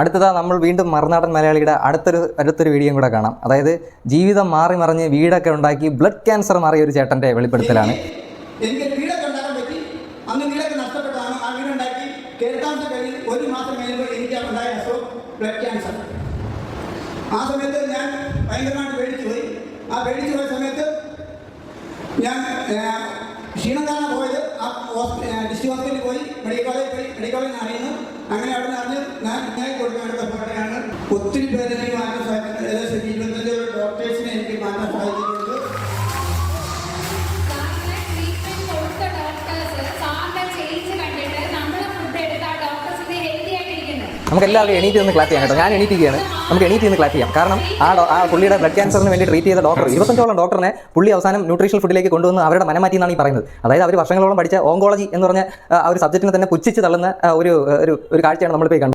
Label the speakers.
Speaker 1: അടുത്തതാ നമ്മൾ വീണ്ടും മറുനാടൻ മലയാളിയുടെ അടുത്തൊരു വീഡിയോയും കൂടെ കാണാം. അതായത് ജീവിതം മാറി മറിഞ്ഞ് വീടൊക്കെ ഉണ്ടാക്കി ബ്ലഡ് ക്യാൻസർ മാറിയ ഒരു ചേട്ടൻ്റെ വെളിപ്പെടുത്തലാണ്.
Speaker 2: എനിക്ക് വീടൊക്കെ ഉണ്ടാക്കാൻ പറ്റി. അന്ന് വീടൊക്കെ നഷ്ടപ്പെട്ടതാണ്. ആ വീടുണ്ടാക്കി കേരളാംശം കഴിഞ്ഞ് 1 മാസം കഴിയുമ്പോൾ എനിക്ക് ഉണ്ടായ അസുഖം ബ്ലഡ് ക്യാൻസർ. ആ സമയത്ത് ഞാൻ ഭയങ്കരമായിട്ട് പേടിച്ചു പോയി. ആ പേടിച്ചു പോയ സമയത്ത് ഞാൻ ക്ഷീണം കാണാൻ പോയത് ആ ഡിസ്ട്രിക്ട് ഹോസ്പിറ്റലിൽ പോയി, മെഡിക്കൽ കോളേജിൽ അറിയുന്നു. അങ്ങനെ അവിടെ നിന്ന് അറിഞ്ഞ് ഞാൻ കൊടുക്കാനാണ് ഒത്തിരി പേരെ എനിക്ക് മാറ്റാൻ സാധിക്കുന്നത്. ഏകദേശം 25 ഡോക്ടേഴ്സിനെ എനിക്ക് മാറ്റാൻ സാധിച്ചിട്ടുണ്ട്.
Speaker 1: നമുക്ക് എല്ലാവരും എണീറ്റ് നിന്ന് ക്ലാപ്പ് ചെയ്യാം കേട്ടോ. ഞാൻ എണീറ്റിരിക്കുകയാണ്. നമുക്ക് എണീറ്റ് നിന്ന് ക്ലാപ്പ് ചെയ്യാം. കാരണം ആ പുള്ളിയുടെ ബ്ലഡ് ക്യാൻസറിന് വേണ്ടി ട്രീറ്റ് ചെയ്ത ഡോക്ടർ 25ഓളം ഡോക്ടറിനെ പുള്ളി അവസാനം ന്യൂട്രീഷണൽ ഫുഡിലേക്ക് കൊണ്ടുവന്ന് അവരുടെ മനമാറ്റി എന്നാണ് ഈ പറയുന്നത്. അതായത് അവർ വർഷങ്ങളോളം പഠിച്ച ഓങ്കോളജി എന്ന് പറഞ്ഞ ആ ഒരു സബ്ജക്റ്റിനെ തന്നെ പുച്ഛിച്ച് തള്ളുന്ന ഒരു കാഴ്ചയാണ് നമ്മളിപ്പോൾ കണ്ടത്.